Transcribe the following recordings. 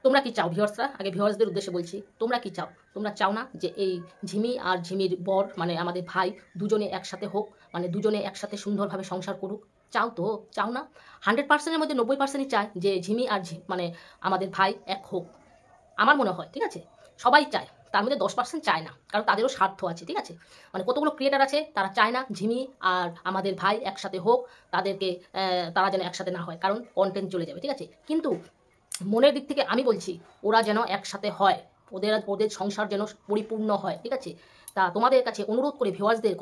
তোমরা কি চাও ভিউয়ার্সরা? আগে ভিউয়ার্সদের উদ্দেশ্যে বলছি, তোমরা কি চাও? তোমরা চাও না যে এই ঝিমি আর ঝিমির বর মানে আমাদের ভাই দুজনে একসাথে হোক, মানে দুজনে একসাথে সুন্দরভাবে সংসার করুক? চাও তো? চাও না? 100%-এর মধ্যে 90%ই চায় যে ঝিমি আর মানে আমাদের ভাই এক হোক। আমার মনে হয়, ঠিক আছে, সবাই চায়, তার মধ্যে 10% চায় না, কারণ তাদেরও স্বার্থ আছে, ঠিক আছে। মানে কতগুলো ক্রিয়েটার আছে তারা চায় না ঝিমি আর আমাদের ভাই একসাথে হোক, তাদেরকে তারা যেন একসাথে না হয়, কারণ কন্টেন্ট চলে যাবে, ঠিক আছে। কিন্তু মনের দিক থেকে আমি বলছি ওরা যেন একসাথে হয়, ওদের সংসার যেন পরিপূর্ণ হয়, ঠিক আছে। তা তোমাদের কাছে অনুরোধ করে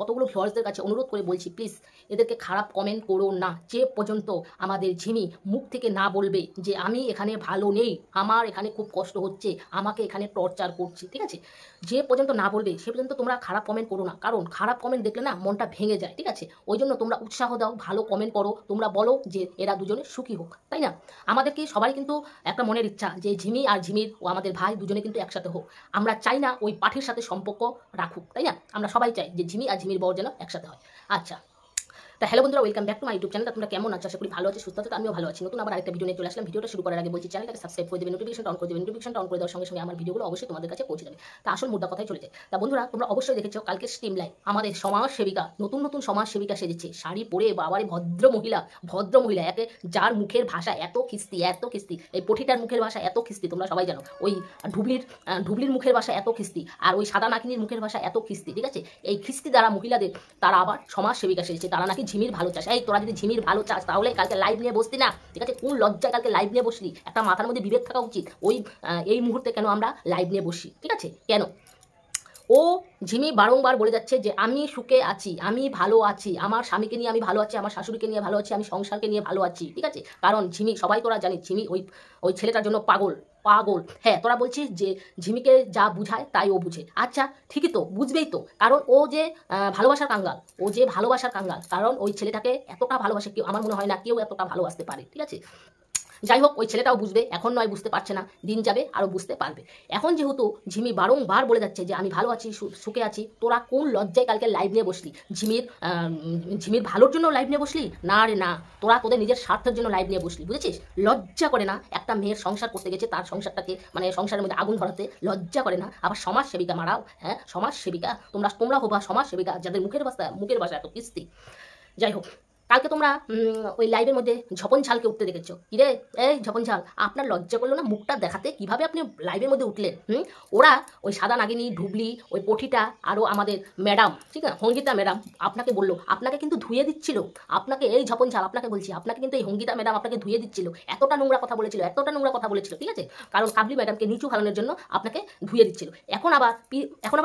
কতগুলো ভিউয়ার্সদের কাছে অনুরোধ করে বলছি, প্লিজ এদেরকে খারাপ কমেন্ট করো না। যে পর্যন্ত আমাদের ঝিমি মুখ থেকে না বলবে যে আমি এখানে ভালো নেই, আমার এখানে খুব কষ্ট হচ্ছে, আমাকে এখানে টর্চার করছে, ঠিক আছে, যে পর্যন্ত না বলবে সে পর্যন্ত তোমরা খারাপ কমেন্ট করো না, কারণ খারাপ কমেন্ট দেখলে না মনটা ভেঙে যায়, ঠিক আছে। ওই জন্য তোমরা উৎসাহ দাও, ভালো কমেন্ট করো, তোমরা বলো যে এরা দুজনে সুখী হোক, তাই না? আমাদের কি সবাই কিন্তু একটা মনের ইচ্ছা যে ঝিমি আর ঝিমির ও আমাদের ভাই দুজনে কিন্তু একসাথে হোক। আমরা চাই না ওই পাঠির সাথে সম্পর্ক রাখুক, তাই না? আমরা সবাই চাই যে ঝিমি আর ঝিমির বর যেন একসাথে হয়। আচ্ছা, তা হ্যালো বন্ধুরা, welcome back to my YouTube channel. তোমরা কেমন আছো? আশা করি ভালো আছো, সুস্থ আছো। আমিও ভালো আছি। নতুন আবার আরেকটা ভিডিও নিয়ে চলে আসলাম। ভিডিওটা শুরু করার আগে বলছি চ্যানেলটাকে সাবস্ক্রাইব করে দেবে, নোটিফিকেশনটা অন করে দেবে। নোটিফিকেশনটা অন করে দেওয়ার সঙ্গে সঙ্গে আমার ভিডিওগুলো অবশ্যই তোমাদের কাছে পৌঁছে যাবে। তা আসল মুদ্রা কথাই চলে যায়। তা বন্ধুরা, তোমরা অবশ্যই দেখেছো কালকে স্ট্রিম লাইভ আমাদের সমাজ সেবিকা, নতুন সমাজ সেবিকা সেজেছে, শাড়ি পরে, বাবারে ভদ্র মহিলা একে, যার মুখের ভাষা এত খিস্তি, এই পঠিটার মুখের ভাষা এত খিস্তি, তোমরা সবাই জানো। ওই ঢুবলির মুখের ভাষা এত খিস্তি, আর ওই সাদা নাকিনীর মুখের ভাষা এত খিস্তি, ঠিক আছে। এই খিস্তি দ্বারা মহিলাদের তারা আবার সমাজ সেবিকা সেজেছে, তারা নাকি ঝিমির ভালো চাষ। এই তোরা যদি ঝিমির ভালো চাস তাহলে কালকে লাইভ নিয়ে বসতি না, ঠিক আছে। কোন লজ্জায় কালকে লাইভ নিয়ে বসলি? একটা মাথার মধ্যে বিবেক থাকা উচিত। এই মুহূর্তে কেন আমরা লাইভ নিয়ে বসি, ঠিক আছে? কেন ও ঝিমি বারংবার বলে যাচ্ছে যে আমি সুখে আছি, আমি ভালো আছি, আমার স্বামীকে নিয়ে আমি ভালো আছি, আমার শাশুড়িকে নিয়ে ভালো আছি, আমি সংসারকে নিয়ে ভালো আছি, ঠিক আছে। কারণ ঝিমি, সবাই তোরা জানিস, ঝিমি ওই ছেলেটার জন্য পাগল। হ্যাঁ, তোরা বলছিস যে ঝিমিকে যা বুঝায় তাই ও বুঝে। আচ্ছা, ঠিকই তো, বুঝবেই তো, কারণ ও যে ভালোবাসার কাঙ্গাল, কারণ ওই ছেলেটাকে এতটা ভালোবাসে কেউ, আমার মনে হয় না কেউ এতটা ভালোবাসতে পারে, ঠিক আছে। যাই হোক, ওই ছেলেটাও বুঝবে, এখন নয়, বুঝতে পারছে না, দিন যাবে আরও বুঝতে পারবে। এখন যেহেতু ঝিমি বারংবার বলে যাচ্ছে যে আমি ভালো আছি, সুখে আছি, তোরা কোন লজ্জায় কালকে লাইভ নিয়ে বসলি? ঝিমির ভালোর জন্য লাইভ নিয়ে বসলি? না রে না, তোরা তোদের নিজের স্বার্থের জন্য লাইভ নিয়ে বসলি, বুঝেছিস? লজ্জা করে না? একটা মেয়ের সংসার করতে গেছে, তার সংসারটাকে মানে সংসারের মধ্যে আগুন ধরাতে লজ্জা করে না? আবার সমাজ সেবিকা মারাও, হ্যাঁ, সমাজ সেবিকা তোমরা হবা সমাজ সেবিকা, যাদের মুখের ভাষা এত কিস্তি। যাই হোক, কালকে তোমরা ওই লাইভের মধ্যে ঝপন ঝালকে উঠতে দেখেছো। কিরে এই ঝপন ঝাল, আপনার লজ্জা করলো না মুখটা দেখাতে? কিভাবে আপনি লাইভের মধ্যে উঠলেন? ওরা ওই সাদা নাগিনী, ঢুবলি, ওই পঠিটা, আরও আমাদের ম্যাডাম, ঠিক আছে, হঙ্গিতা ম্যাডাম আপনাকে বললো, আপনাকে কিন্তু ধুয়ে দিচ্ছিল। আপনাকে, এই ঝপন ঝাল, আপনাকে বলছি, আপনাকে কিন্তু এই হঙ্গিতা ম্যাডাম আপনাকে ধুয়ে দিচ্ছিল। এতটা নোংরা কথা বলেছিল, ঠিক আছে। কারণ কাবলি ম্যাডামকে নিচু ফেলানোর জন্য আপনাকে ধুয়ে দিচ্ছিল। এখন আবার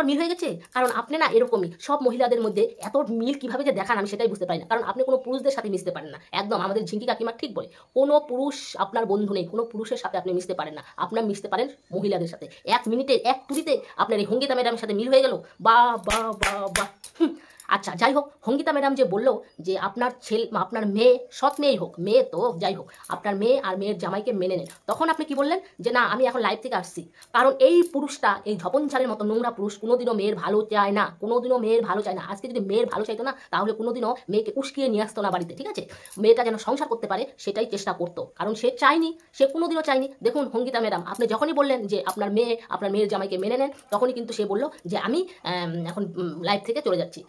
মিল হয়ে গেছে, কারণ আপনি না এরকমই সব মহিলাদের মধ্যে এত মিল কিভাবে যে দেখান আমি সেটাই বুঝতে পারি না। কারণ আপনি কোনো পুরুষদের সাথে মিশতে পারেন না, একদম আমাদের ঝিঙ্কি কাকিমা ঠিক বলে, কোনো পুরুষ আপনার বন্ধু নেই, কোনো পুরুষের সাথে আপনি মিশতে পারেন না, আপনার মিশতে পারেন মহিলাদের সাথে। 1 মিনিটে 1 তুড়িতে আপনার এই হঙ্গিতা ম্যাডামের সাথে মিল হয়ে গেল। বা আচ্ছা, যাই হোক, হঙ্গিতা ম্যাডাম যে বললো যে আপনার মেয়ে, সৎ মেয়েই হোক, মেয়ে তো যাই হোক, আপনার মেয়ে আর মেয়ের জামাইকে মেনে নেন, তখন আপনি কি বললেন? যে না, আমি এখন লাইভ থেকে আসছি। কারণ এই পুরুষটা, এই ঝপন ঝালের মতো নোংরা পুরুষ কোনোদিনও মেয়ের ভালো চায় না, আজকে যদি মেয়ের ভালো চাইতো না, তাহলে কোনোদিনও মেয়েকে উস্কিয়ে নিয়ে আসতো না বাড়িতে, ঠিক আছে। মেয়েটা যেন সংসার করতে পারে সেটাই চেষ্টা করতো, কারণ সে কোনোদিনও চায়নি। দেখুন হঙ্গিতা ম্যাডাম, আপনি যখনই বললেন যে আপনার মেয়ের জামাইকে মেনে নেন, তখনই কিন্তু সে বললো যে আমি এখন লাইভ থেকে চলে যাচ্ছি।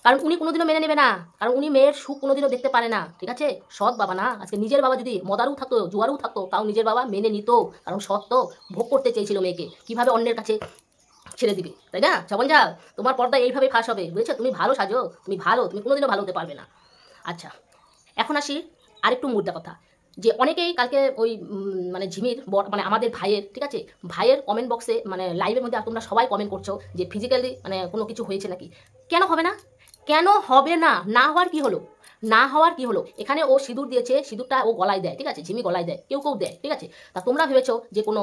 কারণ উনি কোনোদিনও মেনে নেবে না, কারণ উনি মেয়ের সুখ কোনোদিনও দেখতে পারে না, ঠিক আছে। সৎ বাবা না, আজকে নিজের বাবা যদি মদারু থাকতো, জুয়ারু থাকতো, তাও নিজের বাবা মেনে নিত, কারণ সৎ তো ভোগ করতে চেয়েছিল মেয়েকে, কিভাবে অন্যের কাছে ছেড়ে দিবে, তাই না? ঝপন ঝাল, তোমার পর্দা এইভাবে ফাঁস হবে, বুঝেছো? তুমি ভালো সাজো, তুমি কোনোদিনও ভালো হতে পারবে না। আচ্ছা, এখন আসি আরেকটু মুদ্রা কথা, যে অনেকেই কালকে ওই মানে ঝিমির মানে আমাদের ভাইয়ের, ঠিক আছে, ভাইয়ের কমেন্ট বক্সে মানে লাইভের মধ্যে তোমরা সবাই কমেন্ট করছো যে ফিজিক্যালি মানে কোনো কিছু হয়েছে নাকি। কেন হবে না? না হওয়ার কি হলো? এখানে ও সিঁদুর দিয়েছে, সিঁদুরটা ও গলায় দেয়, ঠিক আছে, ঝিমি গলায় দেয়, কেউ দেয়, ঠিক আছে। তা তোমরা ভেবেছো যে কোনো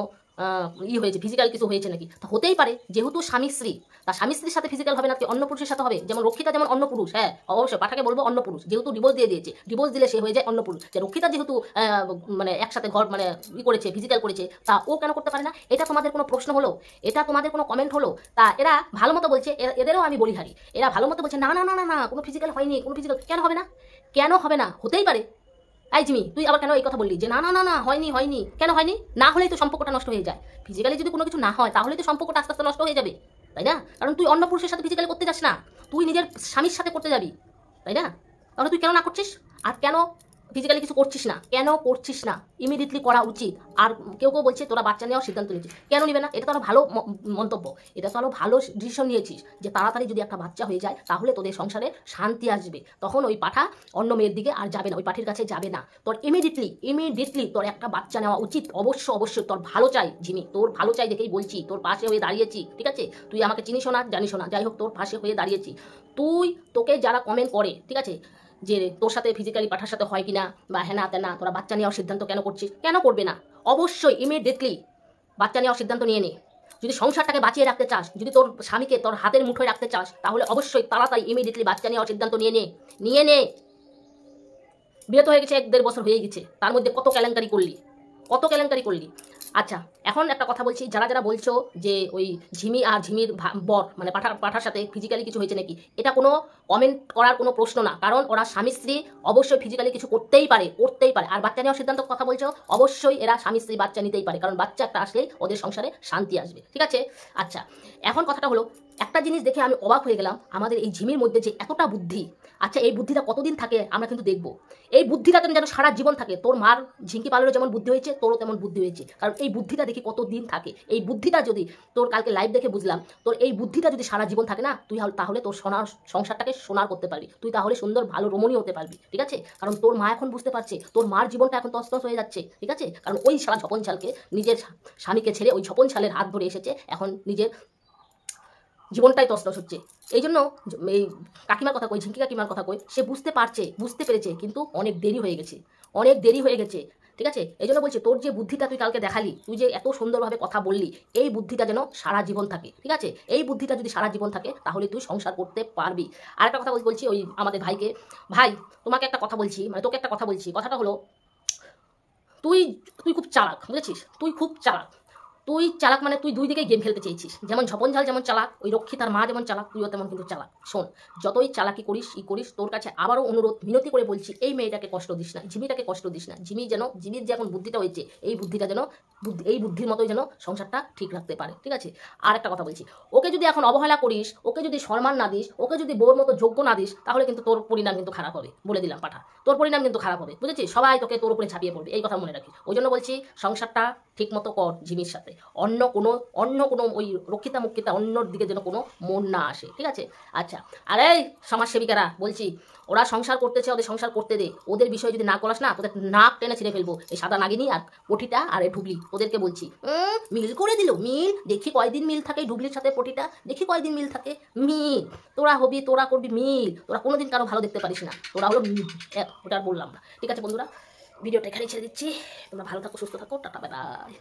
হয়েছে, ফিজিক্যাল কিছু হয়েছে নাকি? তা হতেই পারে, যেহেতু স্বামী স্ত্রী, তার স্বামী স্ত্রীর সাথে ফিজিক্যাল হবে না, অন্য পুরুষের সাথে হবে। যেমন রক্ষিতা যেমন অন্য পুরুষ, হ্যাঁ অবশ্যই পাঠাকে বলবো অন্য পুরুষ, যেহেতু ডিভোর্স দিয়ে দিয়েছে, ডিভোর্স দিলে সে হয়ে যায় অন্য পুরুষ। যে রক্ষিতা যেহেতু মানে একসাথে ঘর মানে করেছে, ফিজিক্যাল করেছে, তা ও কেন করতে পারে না? এটা তোমাদের কোনো প্রশ্ন হলো? এটা তোমাদের কোনো কমেন্ট হলো? তা এরা ভালো মতো বলছে, এদেরও আমি বলি হারি, এরা ভালো মতো বলছে না, কোনো ফিজিক্যাল হয়নি, কোনো ফিজিক্যাল কেন হবে না? হতেই পারে, এই জিমি, তুই আবার কেন এই কথা বললি যে না না না না হয়নি হয়নি? কেন হয়নি? না হলেই তো সম্পর্কটা নষ্ট হয়ে যায়। ফিজিক্যালি যদি কোনো কিছু না হয় তাহলে তো সম্পর্কটা আস্তে আস্তে নষ্ট হয়ে যাবে, তাই না? কারণ তুই অন্য পুরুষের সাথে ফিজিক্যালি করতে যাস না, তুই নিজের স্বামীর সাথে করতে যাবি, তাই না? তাহলে তুই কেন না করছিস? আর কেন ফিজিক্যালি কিছু করছিস না? কেন করছিস না? ইমিডিয়েটলি করা উচিত। আর কেউ কেউ বলছে তোরা বাচ্চা নেওয়ার সিদ্ধান্ত নিয়েছিস, কেন নিবে না? এটা তো আরো ভালো মন্তব্য, এটা তো আরো ভালো ডিসিশন নিয়েছিস যে তাড়াতাড়ি যদি একটা বাচ্চা হয়ে যায় তাহলে তোদের সংসারে শান্তি আসবে, তখন ওই পাঠা অন্য মেয়ের দিকে আর যাবে না, ওই পাঠির কাছে যাবে না। তোর ইমিডিয়েটলি তোর একটা বাচ্চা নেওয়া উচিত। অবশ্যই তোর ভালো চাই ঝিমি, তোর ভালো চাই দেখেই বলছি, তোর পাশে হয়ে দাঁড়িয়েছি, ঠিক আছে? তুই আমাকে চিনিস না জানিস না, যাই হোক তোর পাশে হয়ে দাঁড়িয়েছি। তোকে যারা কমেন্ট করে, ঠিক আছে, যে তোর সাথে ফিজিক্যালি পাঠার সাথে হয় কিনা বা হ্যাঁ তেনা, তোরা বাচ্চা নেওয়ার সিদ্ধান্ত কেন করছিস? কেন করবে না? অবশ্যই ইমিডিয়েটলি বাচ্চা নেওয়ার সিদ্ধান্ত নিয়ে নে। যদি সংসারটাকে বাঁচিয়ে রাখতে চাস, যদি তোর স্বামীকে তোর হাতের মুঠোয় রাখতে চাস, তাহলে অবশ্যই তাড়াতাড়ি ইমিডিয়েটলি বাচ্চা নেওয়ার সিদ্ধান্ত নিয়ে নে। বিয়ে তো হয়ে গেছে, 1-1.5 বছর হয়ে গেছে, তার মধ্যে কত কেলেঙ্কারি করলি। আচ্ছা, এখন একটা কথা বলছি, যারা বলছো যে ওই ঝিমি আর ঝিমির বর মানে পাঠার সাথে ফিজিক্যালি কিছু হয়েছে নাকি, এটা কোনো কমেন্ট করার কোনো প্রশ্ন না, কারণ ওরা স্বামী স্ত্রী, অবশ্যই ফিজিক্যালি কিছু করতেই পারে। আর বাচ্চা নেওয়ার সিদ্ধান্ত কথা বলছো, অবশ্যই এরা স্বামী স্ত্রী বাচ্চা নিতেই পারে, কারণ বাচ্চা একটা আসলেই ওদের সংসারে শান্তি আসবে, ঠিক আছে? আচ্ছা, এখন কথাটা হলো, একটা জিনিস দেখে আমি অবাক হয়ে গেলাম, আমাদের এই ঝিমির মধ্যে যে এতটা বুদ্ধি। আচ্ছা, এই বুদ্ধিটা কতদিন থাকে আমরা কিন্তু দেখবো। এই বুদ্ধিটা যেন সারা জীবন থাকে। তোর মার ঝিঙ্কি পালেরও যেমন বুদ্ধি হয়েছে, তোরও তেমন বুদ্ধি হয়েছে, কারণ এই বুদ্ধিটা দেখি কতদিন থাকে। এই বুদ্ধিটা যদি তোর কালকে লাইভ দেখে বুঝলাম, তোর এই বুদ্ধিটা যদি সারা জীবন থাকে না, তুই তাহলে তোর সংসারটাকে সোনার করতে পারবি, তুই তাহলে সুন্দর ভালো রমণী হতে পারবি, ঠিক আছে? কারণ তোর মা এখন বুঝতে পারছে তোর মার জীবনটা এখন তছনছ হয়ে যাচ্ছে, ঠিক আছে? কারণ ওই সারা ঝপন ছালকে, নিজের স্বামীকে ছেড়ে ওই ঝপন ছালের হাত ধরে এসেছে, এখন নিজের জীবনটাই তছনছ হচ্ছে। এই জন্য এই কাকিমার কথা কই, ঝিঙ্কি কাকিমার কথা কই, সে বুঝতে পেরেছে, কিন্তু অনেক দেরি হয়ে গেছে, ঠিক আছে? এই জন্য বলছি, তোর যে বুদ্ধিটা তুই কালকে দেখালি, তুই যে এত সুন্দরভাবে কথা বললি, এই বুদ্ধিটা যেন সারা জীবন থাকে, ঠিক আছে? এই বুদ্ধিটা যদি সারা জীবন থাকে তাহলে তুই সংসার করতে পারবি। আর একটা কথা বলছি ওই আমাদের ভাইকে, ভাই তোমাকে একটা কথা বলছি, মানে তোকে একটা কথা বলছি, কথাটা হলো, তুই খুব চালাক, বুঝেছিস? তুই চালাক মানে তুই দুই দিকে গেম খেলতে চেয়েছিস। যেমন ঝপনঝাল যেমন চালাক, ওই রক্ষিতার মা যেমন চালাক, তুইও তেমন কিন্তু চালাক। শোন, যতই চালাকি করিস তোর কাছে আবারও অনুরোধ মিনতি করে বলছি, এই মেয়েটাকে কষ্ট দিস না, ঝিমিটাকে কষ্ট দিস না। ঝিমির যে এখন বুদ্ধিটা হয়েছে, এই বুদ্ধিটা যেন এই বুদ্ধির মতোই যেন সংসারটা ঠিক রাখতে পারে, ঠিক আছে? আর একটা কথা বলছি, ওকে যদি এখন অবহেলা করিস, ওকে যদি সম্মান না দিস, ওকে যদি বউর মতো যোগ্য না দিস, তাহলে কিন্তু তোর পরিণাম কিন্তু খারাপ হবে, বলে দিলাম পাঠা, তোর পরিণাম কিন্তু খারাপ হবে, বুঝেছিস? সবাই তোর উপরে ছাপিয়ে পড়বে, এই কথা মনে রাখিস। ওই জন্য বলছি, সংসারটা ঠিক মতো কর ঝিমির সাথে, অন্য কোনো ওই রক্ষিতা মুক্ষিতা অন্যর দিকে যেন কোনো মন না আসে, ঠিক আছে? আচ্ছা, আর এই সমাজসেবিকারা বলছি, ওরা সংসার করতেছে, ওদের সংসার করতে দে, ওদের বিষয়ে যদি না করাস না, তোদের নাক টেনে ছিঁড়ে ফেলবো। এই সাদা নাগিনী আর পটিটা আর এই ঢুবলি, ওদেরকে বলছি, মিল করে দিল, দেখি কয়দিন মিল থাকে ঢুবলির সাথে পটিটা, দেখি কয়দিন মিল থাকে। তোরা করবি মিল, তোরা কোনোদিন কারো ভালো দেখতে পারিস না, তোরা হলো মিল। ওটা আর বললাম না, ঠিক আছে বন্ধুরা, ভিডিওটা এখানেই ছেড়ে দিচ্ছি। তোমরা ভালো থাকো, সুস্থ থাকো, টাটা, বাই বাই।